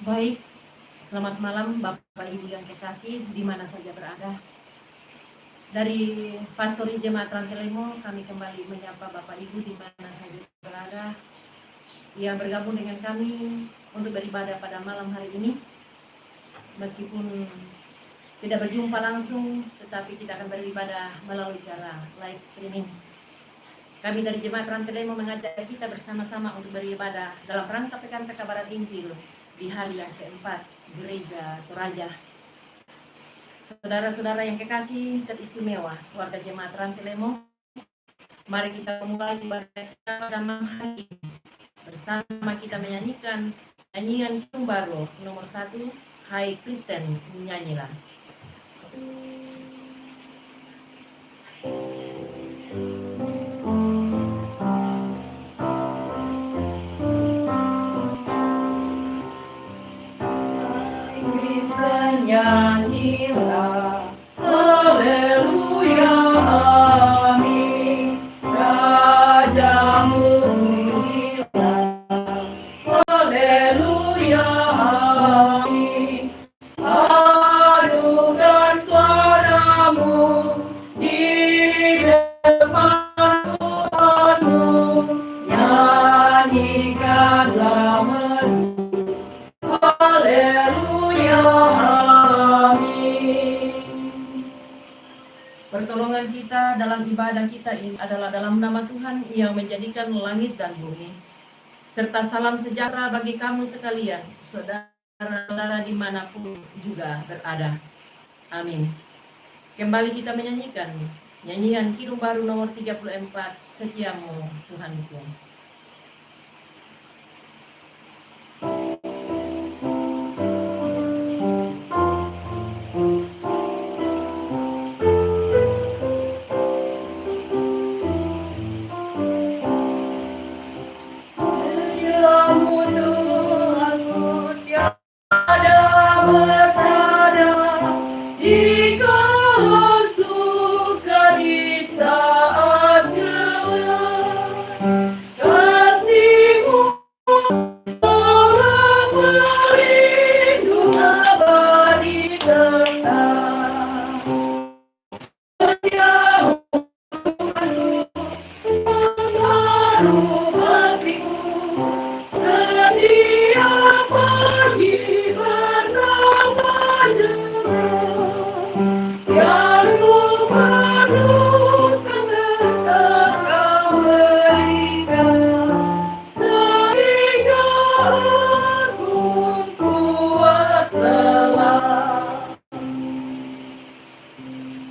Baik, selamat malam Bapak Ibu yang kekasih di mana saja berada. Dari Pastori Jemaat Rantelemo kami kembali menyapa Bapak Ibu di mana saja berada yang bergabung dengan kami untuk beribadah pada malam hari ini. Meskipun tidak berjumpa langsung, tetapi kita akan beribadah melalui cara live streaming. Kami dari Jemaat Rantelemo mengajak kita bersama-sama untuk beribadah dalam rangka Pekan Pekabaran Injil di hari yang keempat Gereja Toraja. Saudara-saudara yang kekasih teristimewa, warga Jemaat Rantelemo, mari kita mulai ibadah kita pada malam hari ini. Bersama kita menyanyikan nyanyian baru nomor 1, Hai Kristen, nyanyilah. Hai Kristen, nyanyilah. Haleluya, amin. Rajamu pujilah. Haleluya, amin. Adukan suaramu di depan Tuhanmu. Nyanyikanlah merdu. Haleluya, amin. Pertolongan kita dalam ibadah kita ini adalah dalam nama Tuhan yang menjadikan langit dan bumi. Serta salam sejahtera bagi kamu sekalian, saudara-saudara dimanapun juga berada. Amin. Kembali kita menyanyikan nyanyian Kidung Baru nomor 34, Setiamu Tuhanku.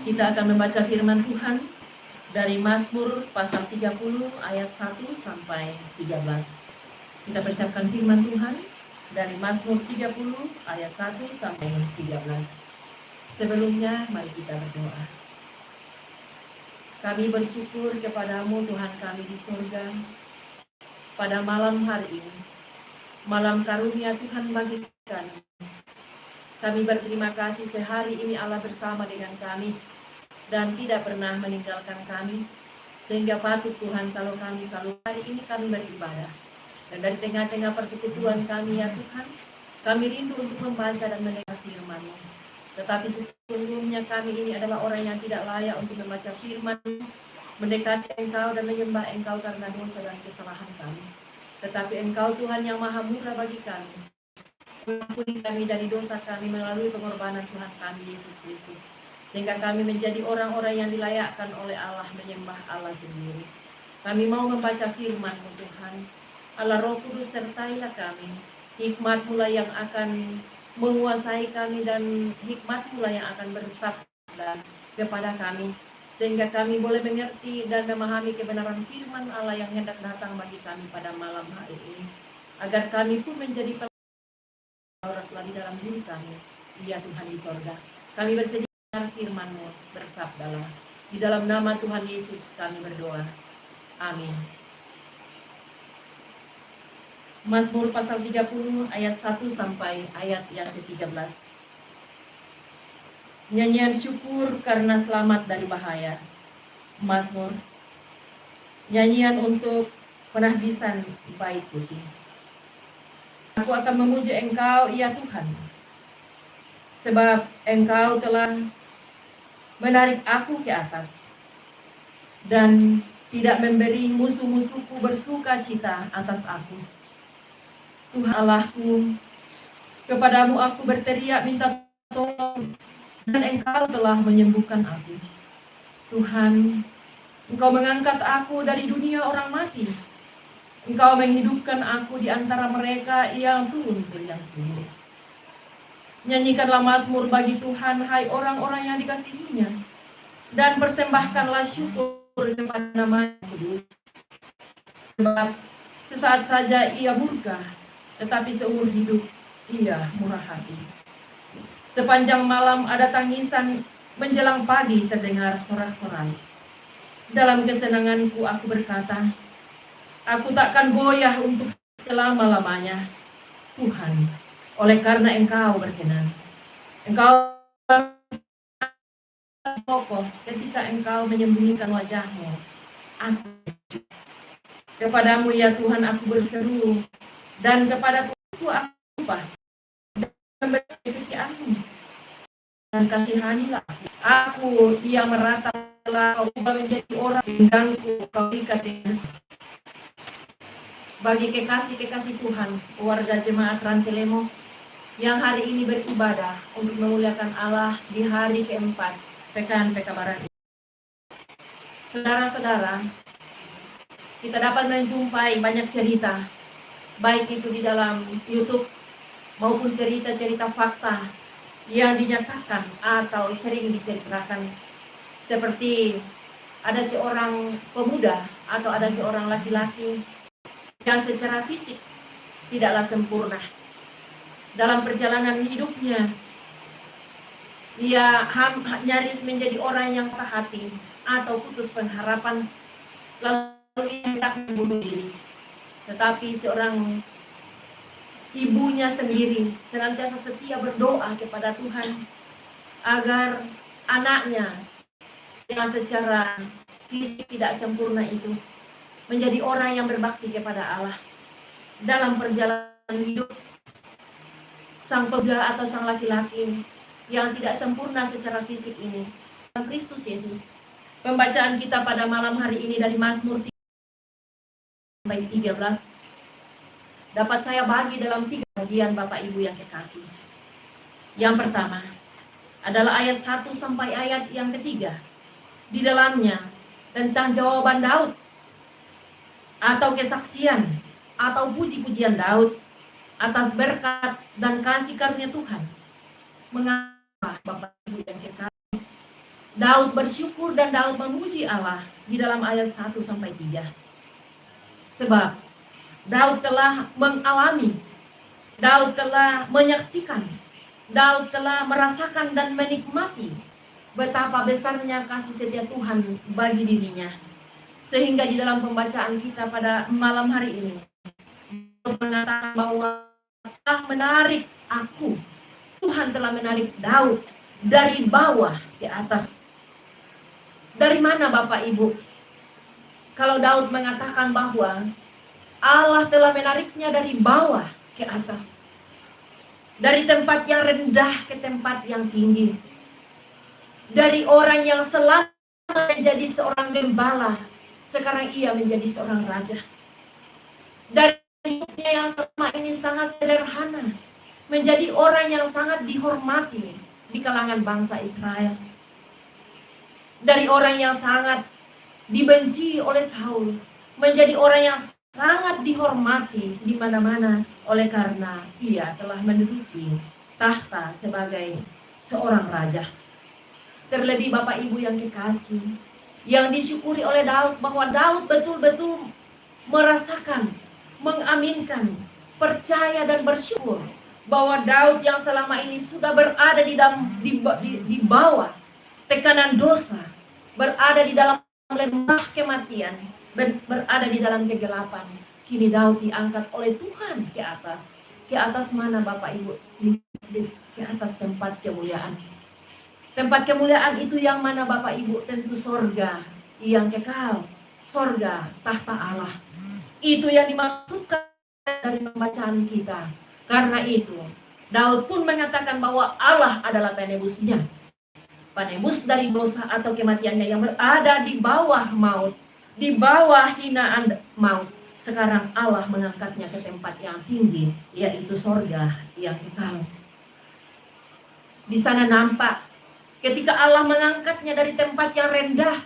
Kita akan membaca firman Tuhan dari Mazmur pasal 30 ayat 1 sampai 13. Kita persiapkan firman Tuhan dari Mazmur 30 ayat 1 sampai 13. Sebelumnya mari kita berdoa. Kami bersyukur kepadamu Tuhan kami di surga pada malam hari ini. Malam karunia Tuhan bagi kami. Kami berterima kasih sehari ini Allah bersama dengan kami dan tidak pernah meninggalkan kami, sehingga patut Tuhan kalau hari ini kami beribadah. Dan dari tengah-tengah persekutuan kami ya Tuhan, kami rindu untuk membaca dan mendengar firman-Mu. Tetapi sesungguhnya kami ini adalah orang yang tidak layak untuk membaca firman-Mu, mendekati Engkau dan menyembah Engkau karena dosa dan kesalahan kami. Tetapi Engkau Tuhan yang maha murah bagi kami, mengampuni kami dari dosa kami melalui pengorbanan Tuhan kami Yesus Kristus, sehingga kami menjadi orang-orang yang dilayakkan oleh Allah menyembah Allah sendiri. Kami mau membaca firman-Mu Tuhan. Allah Roh Kudus sertailah kami. Hikmat-Mu lah yang akan menguasai kami dan hikmat-Mu lah yang akan bersabda kepada kami, sehingga kami boleh mengerti dan memahami kebenaran firman Allah yang hendak datang bagi kami pada malam hari ini, agar kami pun menjadi Tauratlah di dalam diri kami. Ya Tuhan di sorga, kami bersedia firman-Mu, bersabdalah. Di dalam nama Tuhan Yesus kami berdoa. Amin. Mazmur pasal 30 ayat 1 sampai ayat yang ke-13. Nyanyian syukur karena selamat dari bahaya. Mazmur. Nyanyian untuk penahbisan bait suci. Aku akan memuji Engkau, ya Tuhan, sebab Engkau telah menarik aku ke atas dan tidak memberi musuh-musuhku bersuka cita atas aku. Tuhan Allahku, kepadamu aku berteriak minta tolong, dan Engkau telah menyembuhkan aku. Tuhan, Engkau mengangkat aku dari dunia orang mati. Engkau menghidupkan aku di antara mereka yang turun ke liang kubur. Nyanyikanlah mazmur bagi Tuhan, hai orang-orang yang dikasihinya, dan persembahkanlah syukur kepada nama yang kudus. Sebab sesaat saja ia murka, tetapi seumur hidup ia murah hati. Sepanjang malam ada tangisan, menjelang pagi terdengar sorak-sorai. Dalam kesenanganku aku berkata, aku takkan goyah untuk selama-lamanya. Tuhan, oleh karena Engkau berkenan. Engkau kokoh ketika Engkau menyembunyikan wajah-Mu. Kepadamu ya Tuhan aku berseru, dan kepada Tuhanku aku lupa, dan memberi kesetiaan-Mu. Dan kasihanilah aku yang merata telah Kau ubah menjadi orang, pinggangku Kau ikat dengan. Bagi kekasih-kekasih Tuhan, warga jemaat Rantelemo yang hari ini beribadah untuk memuliakan Allah di hari keempat Pekan Pekabaran. Saudara-saudara, kita dapat menjumpai banyak cerita, baik itu di dalam YouTube maupun cerita-cerita fakta yang dinyatakan atau sering diceritakan, seperti ada seorang pemuda atau ada seorang laki-laki yang secara fisik tidaklah sempurna. Dalam perjalanan hidupnya, ia nyaris menjadi orang yang patah hati atau putus pengharapan, lalu ia hendak membunuh diri. Tetapi seorang ibunya sendiri senantiasa setia berdoa kepada Tuhan agar anaknya yang secara fisik tidak sempurna itu menjadi orang yang berbakti kepada Allah. Dalam perjalanan hidup sang pemuda atau sang laki-laki yang tidak sempurna secara fisik ini, Kristus Yesus. Pembacaan kita pada malam hari ini dari Mazmur 3-13 dapat saya bagi dalam 3 bagian Bapak Ibu yang kekasih. Yang pertama adalah ayat 1 sampai ayat yang ketiga. Di dalamnya tentang jawaban Daud atau kesaksian atau puji-pujian Daud atas berkat dan kasih karunia Tuhan. Mengapa Bapak Ibu yang kekasih, Daud bersyukur dan Daud memuji Allah di dalam ayat 1 sampai 3. Sebab Daud telah mengalami, Daud telah menyaksikan, Daud telah merasakan dan menikmati betapa besarnya kasih setia Tuhan bagi dirinya. Sehingga di dalam pembacaan kita pada malam hari ini, Daud mengatakan bahwa telah menarik aku, Tuhan telah menarik Daud dari bawah ke atas. Dari mana Bapak Ibu? Kalau Daud mengatakan bahwa Allah telah menariknya dari bawah ke atas, dari tempat yang rendah ke tempat yang tinggi, dari orang yang selama menjadi seorang gembala, sekarang ia menjadi seorang raja. Dari hidupnya yang selama ini sangat sederhana, menjadi orang yang sangat dihormati di kalangan bangsa Israel. Dari orang yang sangat dibenci oleh Saul, menjadi orang yang sangat dihormati di mana-mana oleh karena ia telah menduduki tahta sebagai seorang raja. Terlebih Bapak Ibu yang kekasih, yang disyukuri oleh Daud, bahwa Daud betul-betul merasakan, mengaminkan, percaya dan bersyukur bahwa Daud yang selama ini sudah berada di bawah tekanan dosa, berada di dalam lembah kematian, berada di dalam kegelapan, kini Daud diangkat oleh Tuhan ke atas. Ke atas mana Bapak Ibu? Ke atas tempat kemuliaan. Tempat kemuliaan itu yang mana Bapak Ibu? Tentu sorga yang kekal, sorga tahta Allah. Itu yang dimaksudkan dari pembacaan kita. Karena itu, Daud pun mengatakan bahwa Allah adalah penebusnya. Penebus dari dosa atau kematiannya yang berada di bawah maut, di bawah hinaan maut. Sekarang Allah mengangkatnya ke tempat yang tinggi, yaitu sorga yang kekal. Di sana nampak ketika Allah mengangkatnya dari tempat yang rendah,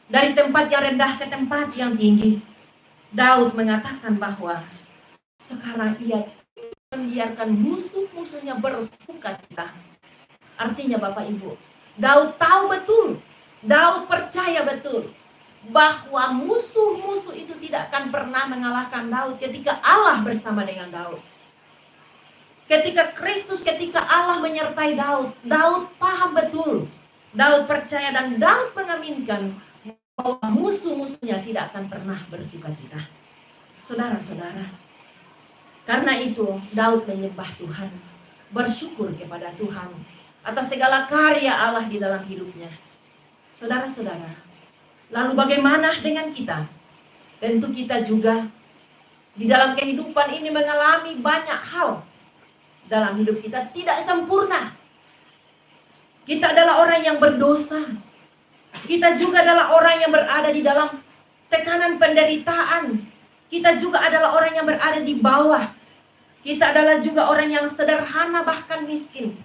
dari tempat yang rendah ke tempat yang tinggi. Daud mengatakan bahwa sekarang ia membiarkan musuh-musuhnya bersukacita. Artinya Bapak Ibu, Daud tahu betul, Daud percaya betul bahwa musuh-musuh itu tidak akan pernah mengalahkan Daud ketika Allah bersama dengan Daud. Ketika Kristus, ketika Allah menyertai Daud, Daud paham betul, Daud percaya dan Daud mengaminkan bahwa musuh-musuhnya tidak akan pernah bersukacita. Saudara-saudara, karena itu Daud menyembah Tuhan, bersyukur kepada Tuhan atas segala karya Allah di dalam hidupnya. Saudara-saudara, lalu bagaimana dengan kita? Tentu kita juga di dalam kehidupan ini mengalami banyak hal. Dalam hidup kita tidak sempurna. Kita adalah orang yang berdosa. Kita juga adalah orang yang berada di dalam tekanan penderitaan. Kita juga adalah orang yang berada di bawah. Kita adalah juga orang yang sederhana bahkan miskin.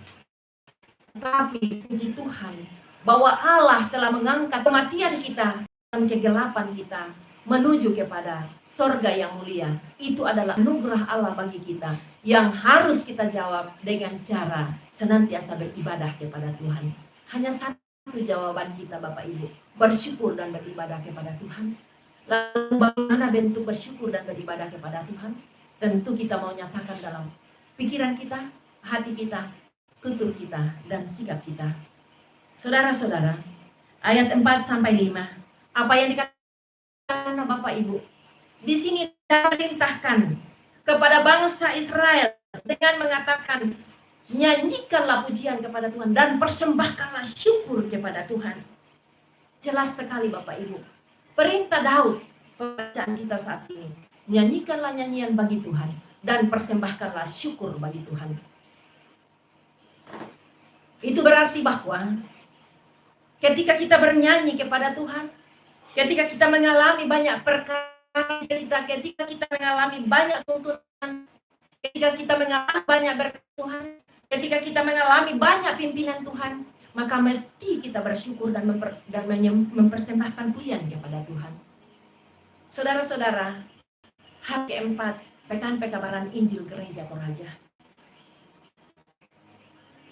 Tapi puji Tuhan bahwa Allah telah mengangkat kematian kita dan kegelapan kita menuju kepada sorga yang mulia. Itu adalah anugerah Allah bagi kita yang harus kita jawab dengan cara senantiasa beribadah kepada Tuhan. Hanya satu jawaban kita Bapak Ibu, bersyukur dan beribadah kepada Tuhan. Lalu bagaimana bentuk bersyukur dan beribadah kepada Tuhan? Tentu kita mau nyatakan dalam pikiran kita, hati kita, tutur kita, dan sikap kita. Saudara-saudara, ayat 4-5, apa yang dikatakan Bapak Ibu? Di sini diperintahkan kepada bangsa Israel dengan mengatakan, nyanyikanlah pujian kepada Tuhan dan persembahkanlah syukur kepada Tuhan. Jelas sekali Bapak Ibu. Perintah Daud, pembacaan kita saat ini. Nyanyikanlah nyanyian bagi Tuhan dan persembahkanlah syukur bagi Tuhan. Itu berarti bahwa ketika kita bernyanyi kepada Tuhan, ketika kita mengalami banyak perkara, ketika kita mengalami banyak tuntutan, ketika kita mengalami banyak berkat Tuhan, ketika kita mengalami banyak pimpinan Tuhan, maka mesti kita bersyukur dan mempersembahkan pujian kepada Tuhan. Saudara-saudara, hari keempat, pekan pekabaran Injil Gereja Toraja.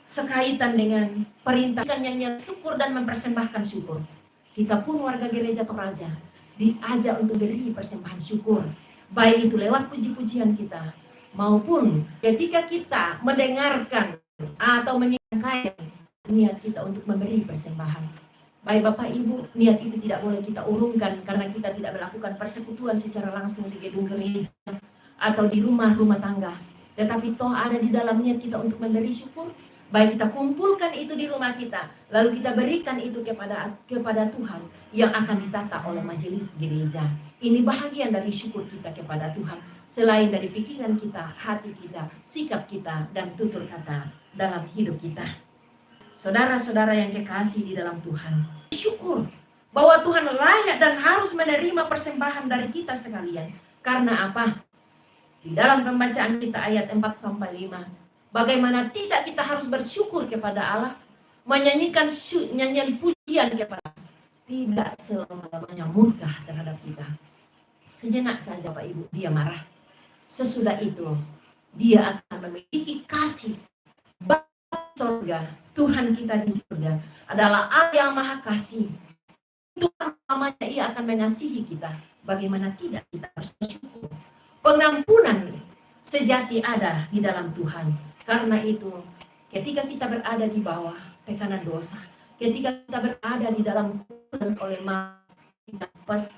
Sekaitan dengan perintah nyanyian syukur dan mempersembahkan syukur. Kita pun warga Gereja Toraja diajak untuk beri persembahan syukur. Baik itu lewat puji-pujian kita, maupun ketika kita mendengarkan atau mengingatkan niat kita untuk memberi persembahan. Baik Bapak Ibu, niat itu tidak boleh kita urungkan karena kita tidak melakukan persekutuan secara langsung di gedung gereja atau di rumah-rumah tangga. Tetapi toh ada di dalam niat kita untuk memberi syukur. Baik kita kumpulkan itu di rumah kita, lalu kita berikan itu kepada Tuhan yang akan ditata oleh majelis gereja. Ini bahagian dari syukur kita kepada Tuhan, selain dari pikiran kita, hati kita, sikap kita, dan tutur kata dalam hidup kita. Saudara-saudara yang kekasih di dalam Tuhan, syukur bahwa Tuhan layak dan harus menerima persembahan dari kita sekalian. Karena apa? Di dalam pembacaan kita ayat 4-5, bagaimana tidak kita harus bersyukur kepada Allah, menyanyikan nyanyian pujian kepada Allah. Tidak selama-lamanya murka terhadap kita. Sejenak saja Pak Ibu, dia marah. Sesudah itu, dia akan memiliki kasih. Bapa surga, Tuhan kita di surga adalah Allah yang maha kasih. Tuhan namanya ia akan mengasihi kita. Bagaimana tidak kita harus bersyukur. Pengampunan sejati ada di dalam Tuhan. Karena itu, ketika kita berada di bawah tekanan dosa, ketika kita berada di dalam kuburan oleh maut, kita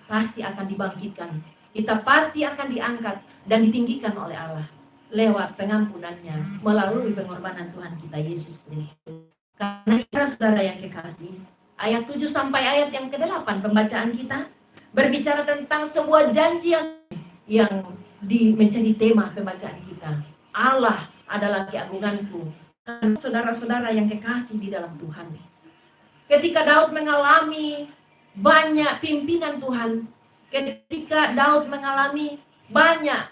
pasti akan dibangkitkan. Kita pasti akan diangkat dan ditinggikan oleh Allah lewat pengampunannya melalui pengorbanan Tuhan kita Yesus Kristus. Karena itu saudara yang kekasih, ayat 7 sampai ayat yang ke-8 pembacaan kita berbicara tentang sebuah janji yang menjadi tema pembacaan kita. Allah adalah keagunganku. Dan saudara-saudara yang kekasih di dalam Tuhan, ketika Daud mengalami banyak pimpinan Tuhan, ketika Daud mengalami banyak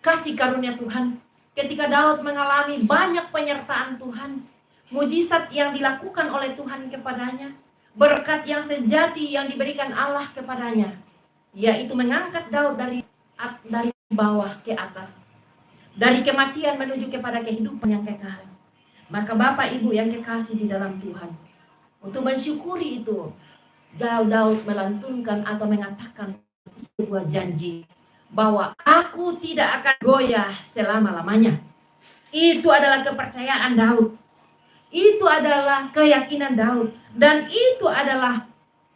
kasih karunia Tuhan, ketika Daud mengalami banyak penyertaan Tuhan, mujizat yang dilakukan oleh Tuhan kepadanya, berkat yang sejati yang diberikan Allah kepadanya, yaitu mengangkat Daud dari bawah ke atas, dari kematian menuju kepada kehidupan yang kekal. Maka Bapak Ibu yang kekasih di dalam Tuhan, untuk mensyukuri itu, Daud melantunkan atau mengatakan sebuah janji bahwa aku tidak akan goyah selama-lamanya. Itu adalah kepercayaan Daud. Itu adalah keyakinan Daud. Dan itu adalah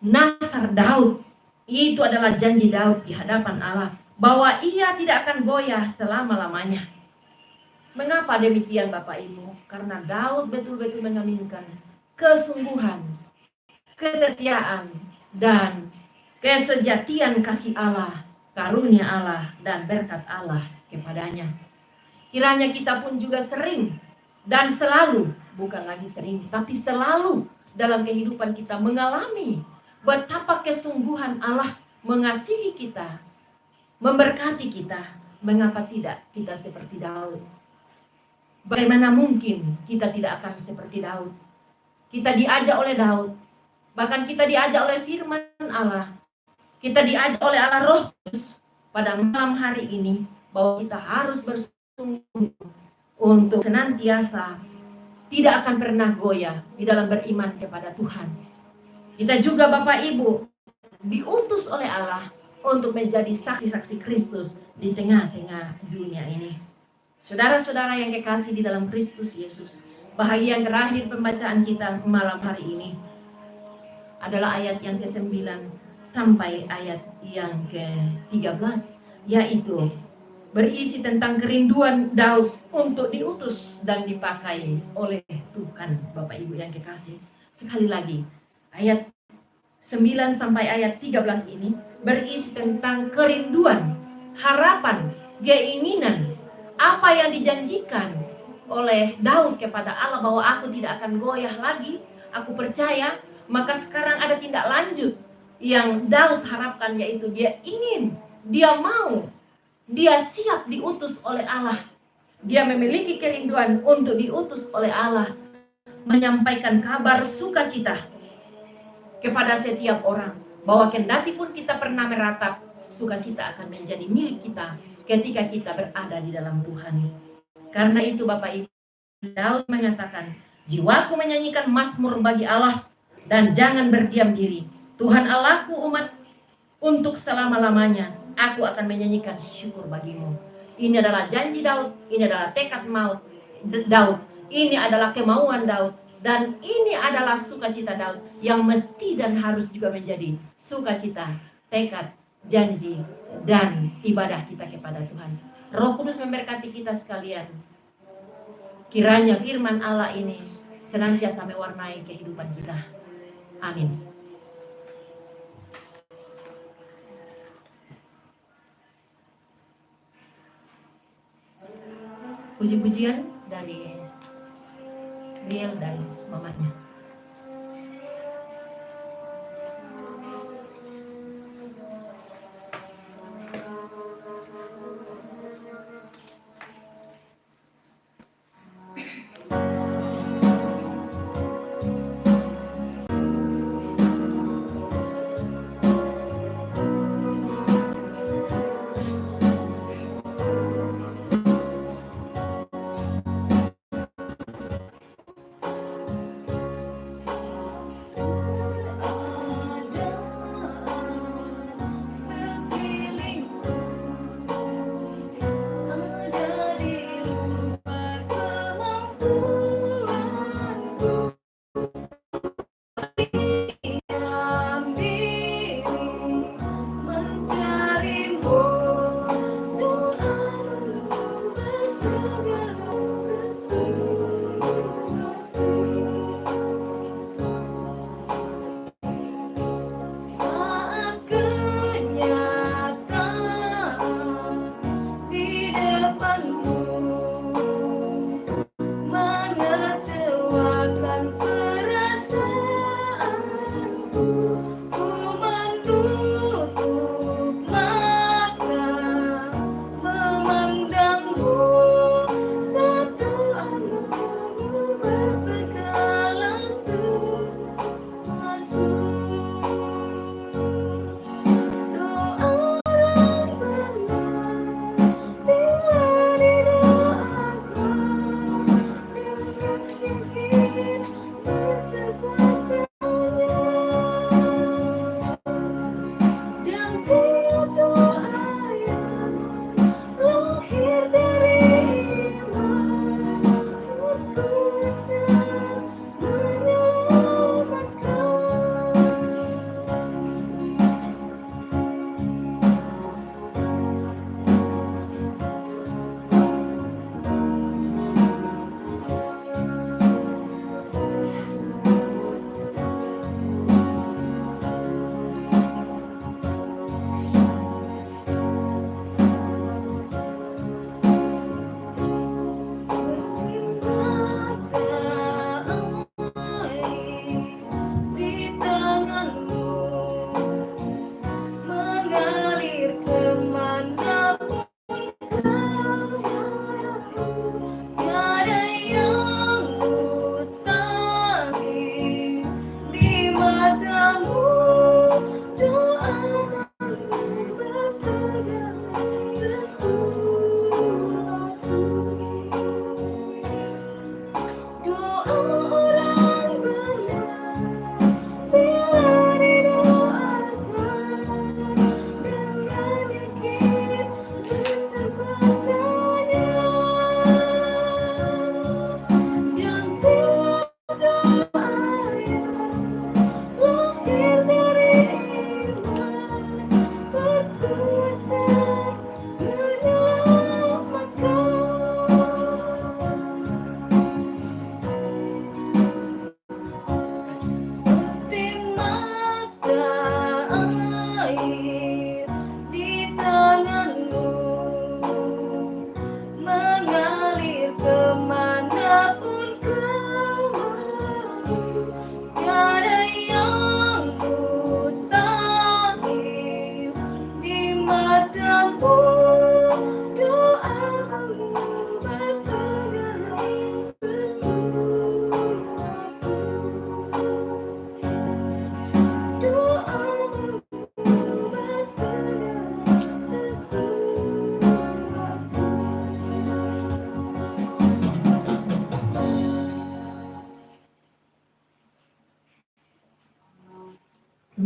nasar Daud. Itu adalah janji Daud di hadapan Allah, bahwa ia tidak akan goyah selama-lamanya. Mengapa demikian Bapak Ibu? Karena Daud betul-betul mengaminkan kesungguhan, kesetiaan, dan kesejatian kasih Allah, karunia Allah, dan berkat Allah kepadanya. Kiranya kita pun juga sering dan selalu, bukan lagi sering, tapi selalu dalam kehidupan kita mengalami betapa kesungguhan Allah mengasihi kita, memberkati kita. Mengapa tidak kita seperti Daud? Bagaimana mungkin kita tidak akan seperti Daud? Kita diajak oleh Daud, bahkan kita diajak oleh firman Allah, kita diajak oleh Allah Roh Kudus pada malam hari ini, bahwa kita harus bersungguh untuk senantiasa tidak akan pernah goyah di dalam beriman kepada Tuhan. Kita juga Bapak Ibu diutus oleh Allah untuk menjadi saksi-saksi Kristus di tengah-tengah dunia ini. Saudara-saudara yang kekasih di dalam Kristus Yesus, bahagian terakhir pembacaan kita malam hari ini adalah ayat yang ke-9 sampai ayat yang ke-13, yaitu berisi tentang kerinduan Daud untuk diutus dan dipakai oleh Tuhan. Bapak Ibu yang kekasih, sekali lagi ayat 9 sampai ayat 13 ini berisi tentang kerinduan, harapan, keinginan, apa yang dijanjikan oleh Daud kepada Allah, bahwa aku tidak akan goyah lagi, aku percaya. Maka sekarang ada tindak lanjut yang Daud harapkan, yaitu dia ingin, dia mau, dia siap diutus oleh Allah. Dia memiliki kerinduan untuk diutus oleh Allah, menyampaikan kabar sukacita kepada setiap orang, bahwa kendati pun kita pernah meratap, sukacita akan menjadi milik kita ketika kita berada di dalam Tuhan. Karena itu Bapak Ibu, Daud mengatakan, jiwaku menyanyikan mazmur bagi Allah, dan jangan berdiam diri. Tuhan Allahku, umat untuk selama-lamanya aku akan menyanyikan syukur bagimu. Ini adalah janji Daud, ini adalah tekad maut Daud, ini adalah kemauan Daud, dan ini adalah sukacita Daud yang mesti dan harus juga menjadi sukacita, tekad, janji, dan ibadah kita kepada Tuhan. Roh Kudus memberkati kita sekalian. Kiranya firman Allah ini senantiasa mewarnai kehidupan kita. Amin. Puji-pujian dari Riel dan mamanya.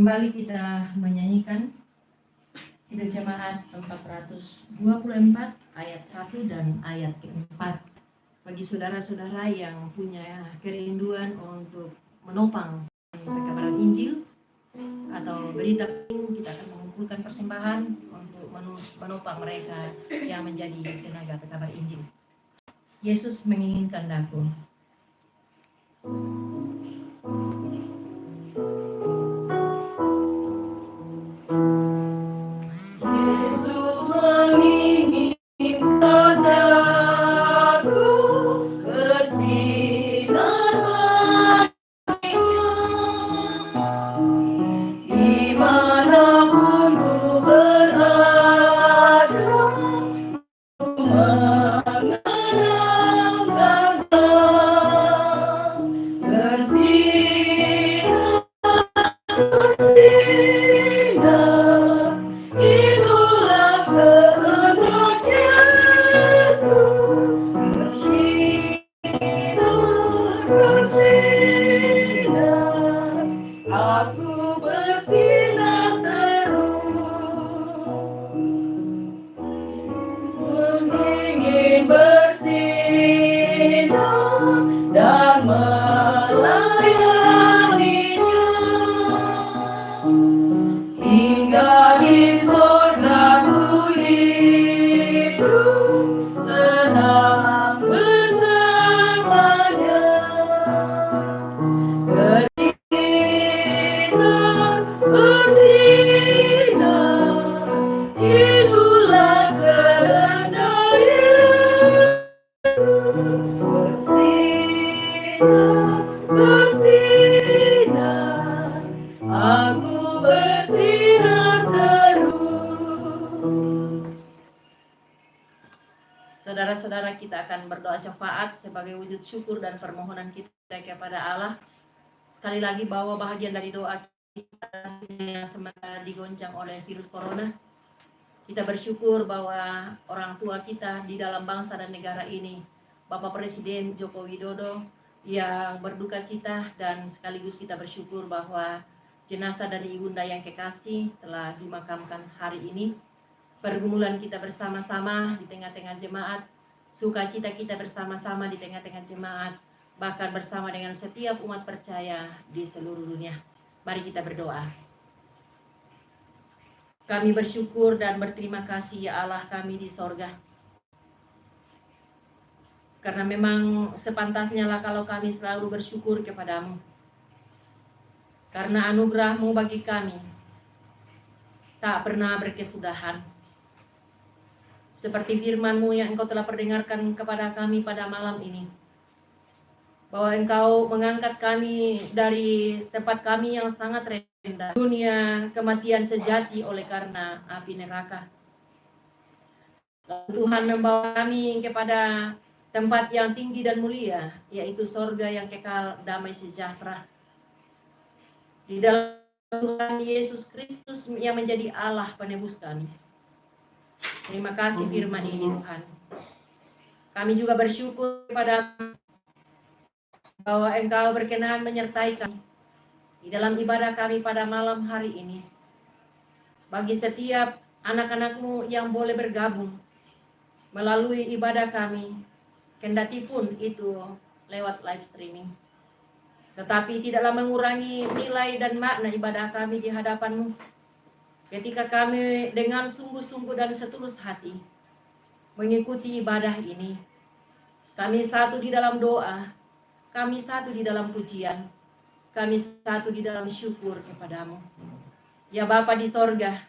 Kembali kita menyanyikan kita jemaat 424 ayat 1 dan ayat ke-4. Bagi saudara-saudara yang punya kerinduan untuk menopang perkabaran Injil atau berita, kita akan mengumpulkan persembahan untuk menopang mereka yang menjadi tenaga pekabar Injil. Yesus menginginkan daku. Saudara-saudara, kita akan berdoa syafaat sebagai wujud syukur dan permohonan kita kepada Allah. Sekali lagi bahwa bahagian dari doa kita yang sementara digoncang oleh virus corona. Kita bersyukur bahwa orang tua kita di dalam bangsa dan negara ini, Bapak Presiden Joko Widodo, yang berduka cita, dan sekaligus kita bersyukur bahwa jenazah dari Ibunda yang kekasih telah dimakamkan hari ini. Pergumulan kita bersama-sama di tengah-tengah jemaat, sukacita kita bersama-sama di tengah-tengah jemaat, bahkan bersama dengan setiap umat percaya di seluruh dunia. Mari kita berdoa. Kami bersyukur dan berterima kasih ya Allah kami di sorga. Karena memang sepantasnya lah kalau kami selalu bersyukur kepadamu. Karena anugerah-Mu bagi kami tak pernah berkesudahan. Seperti firman-Mu yang Engkau telah perdengarkan kepada kami pada malam ini. Bahwa Engkau mengangkat kami dari tempat kami yang sangat rendah. Dunia kematian sejati oleh karena api neraka. Tuhan membawa kami kepada tempat yang tinggi dan mulia, yaitu sorga yang kekal damai sejahtera. Di dalam Tuhan Yesus Kristus yang menjadi Allah penebus kami. Terima kasih firman ini Tuhan. Kami juga bersyukur kepada bahwa Engkau berkenan menyertai kami di dalam ibadah kami pada malam hari ini. Bagi setiap anak-anak-Mu yang boleh bergabung melalui ibadah kami, kendati pun itu lewat live streaming, tetapi tidaklah mengurangi nilai dan makna ibadah kami di hadapan-Mu. Ketika kami dengan sungguh-sungguh dan setulus hati mengikuti ibadah ini, kami satu di dalam doa, kami satu di dalam pujian, kami satu di dalam syukur kepadamu. Ya Bapa di sorga,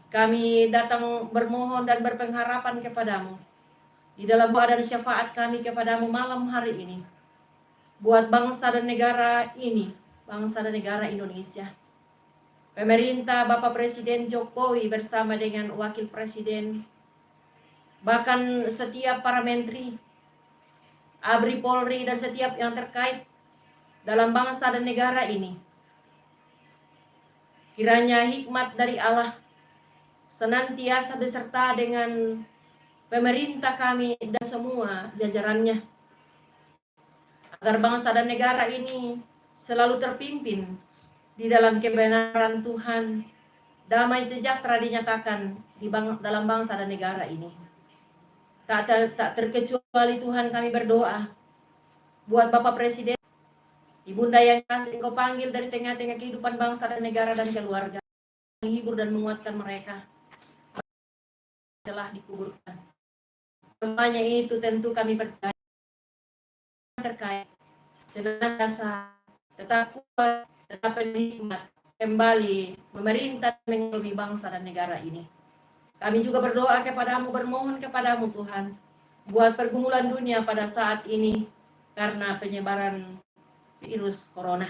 kami datang bermohon dan berpengharapan kepadamu di dalam doa dan syafaat kami kepadamu malam hari ini, buat bangsa dan negara ini, bangsa dan negara Indonesia. Pemerintah Bapak Presiden Jokowi bersama dengan Wakil Presiden, bahkan setiap para menteri, ABRI, Polri, dan setiap yang terkait dalam bangsa dan negara ini. Kiranya hikmat dari Allah senantiasa beserta dengan pemerintah kami dan semua jajarannya, agar bangsa dan negara ini selalu terpimpin di dalam kebenaran Tuhan, damai sejahtera dinyatakan dalam bangsa dan negara ini. Tak terkecuali Tuhan kami berdoa buat Bapak Presiden, Ibunda yang kasih Engkau panggil dari tengah-tengah kehidupan bangsa dan negara dan keluarga, menghibur dan menguatkan mereka telah dikuburkan. Semuanya itu tentu kami percaya terkait senantiasa tetap kuat, tetap berhikmat, kembali memerintah mengayomi bangsa dan negara ini. Kami juga berdoa kepadamu, bermohon kepadamu Tuhan, buat pergumulan dunia pada saat ini karena penyebaran virus corona.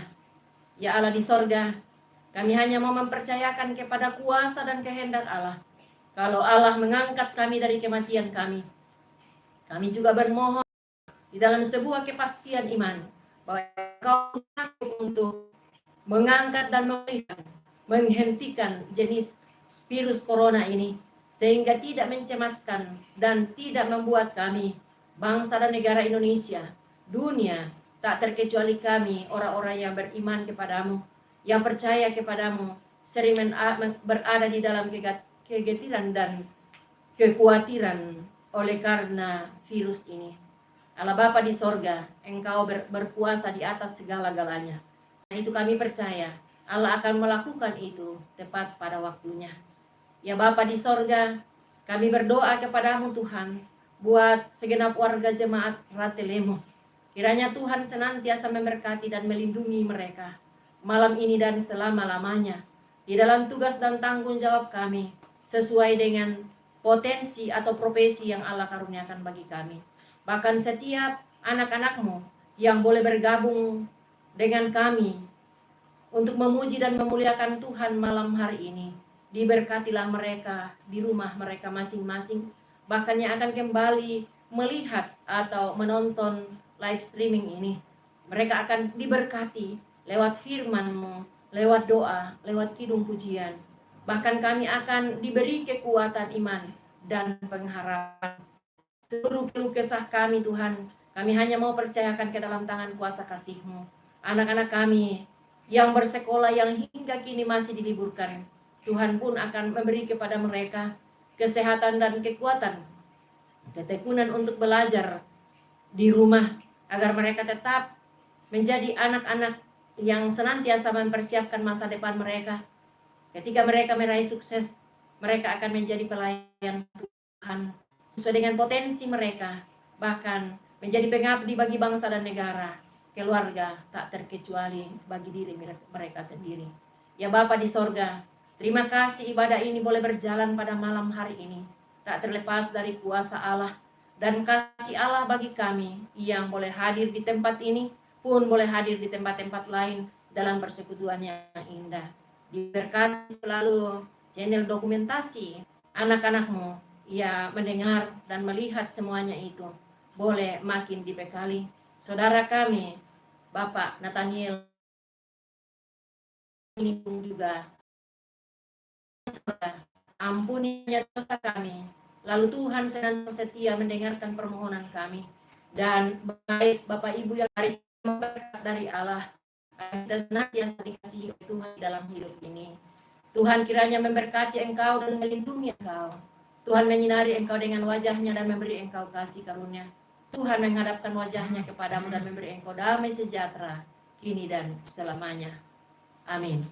Ya Allah di sorga, kami hanya mau mempercayakan kepada kuasa dan kehendak Allah. Kalau Allah mengangkat kami dari kematian kami juga bermohon di dalam sebuah kepastian iman bahwa Engkau sanggup untuk mengangkat dan menghentikan jenis virus corona ini, sehingga tidak mencemaskan dan tidak membuat kami, bangsa dan negara Indonesia, dunia, tak terkecuali kami, orang-orang yang beriman kepadamu, yang percaya kepadamu, sering berada di dalam kegetiran dan kekhawatiran oleh karena virus ini. Allah Bapa di sorga, Engkau berkuasa di atas segala-galanya. Dan itu kami percaya, Allah akan melakukan itu tepat pada waktunya. Ya Bapa di sorga, kami berdoa kepadamu Tuhan, buat segenap warga jemaat Ratelemo. Kiranya Tuhan senantiasa memberkati dan melindungi mereka, malam ini dan selama-lamanya, di dalam tugas dan tanggung jawab kami, sesuai dengan potensi atau profesi yang Allah karuniakan bagi kami. Bahkan setiap anak-anakmu yang boleh bergabung dengan kami untuk memuji dan memuliakan Tuhan malam hari ini, diberkatilah mereka di rumah mereka masing-masing, bahkan yang akan kembali melihat atau menonton live streaming ini. Mereka akan diberkati lewat firman-Mu, lewat doa, lewat kidung pujian. Bahkan kami akan diberi kekuatan iman dan pengharapan. Seluruh keluh kesah kami Tuhan, kami hanya mau percayakan ke dalam tangan kuasa kasih-Mu. Anak-anak kami yang bersekolah yang hingga kini masih diliburkan, Tuhan pun akan memberi kepada mereka kesehatan dan kekuatan, ketekunan untuk belajar di rumah, agar mereka tetap menjadi anak-anak yang senantiasa mempersiapkan masa depan mereka. Ketika mereka meraih sukses, mereka akan menjadi pelayan Tuhan sesuai dengan potensi mereka, bahkan menjadi pengabdi bagi bangsa dan negara, keluarga, tak terkecuali bagi diri mereka sendiri. Ya Bapa di sorga, terima kasih ibadah ini boleh berjalan pada malam hari ini, tak terlepas dari kuasa Allah dan kasih Allah bagi kami yang boleh hadir di tempat ini, pun boleh hadir di tempat-tempat lain dalam persekutuan yang indah. Diberkati selalu channel dokumentasi anak-anakmu, ya mendengar dan melihat semuanya itu boleh makin dibekali. Saudara kami Bapak Nathaniel ini pun juga ampuninya dosa kami, lalu Tuhan senantiasa setia mendengarkan permohonan kami, dan baik Bapak Ibu yang hari berkat dari Allah, kita senantiasa dikasihi Tuhan dalam hidup ini. Tuhan kiranya memberkati engkau dan melindungi engkau. Tuhan menyinari engkau dengan wajahnya dan memberi engkau kasih karunia. Tuhan menghadapkan wajahnya kepadamu dan memberi engkau damai sejahtera kini dan selamanya. Amin.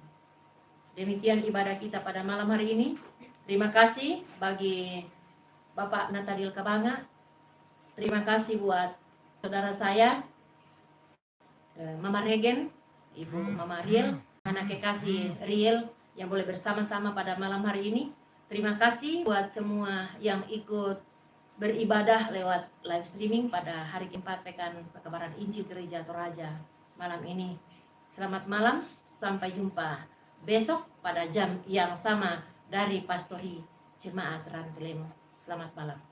Demikian ibadah kita pada malam hari ini. Terima kasih bagi Bapak Nathaniel Kabanga. Terima kasih buat saudara saya, Mama Regen, Ibu Mama Riel, anak kekasih Riel yang boleh bersama-sama pada malam hari ini. Terima kasih buat semua yang ikut beribadah lewat live streaming pada hari keempat Pekan Pekabaran Injil Gereja Toraja malam ini. Selamat malam, sampai jumpa besok pada jam yang sama dari Pastori Jemaat Ratelemo. Selamat malam.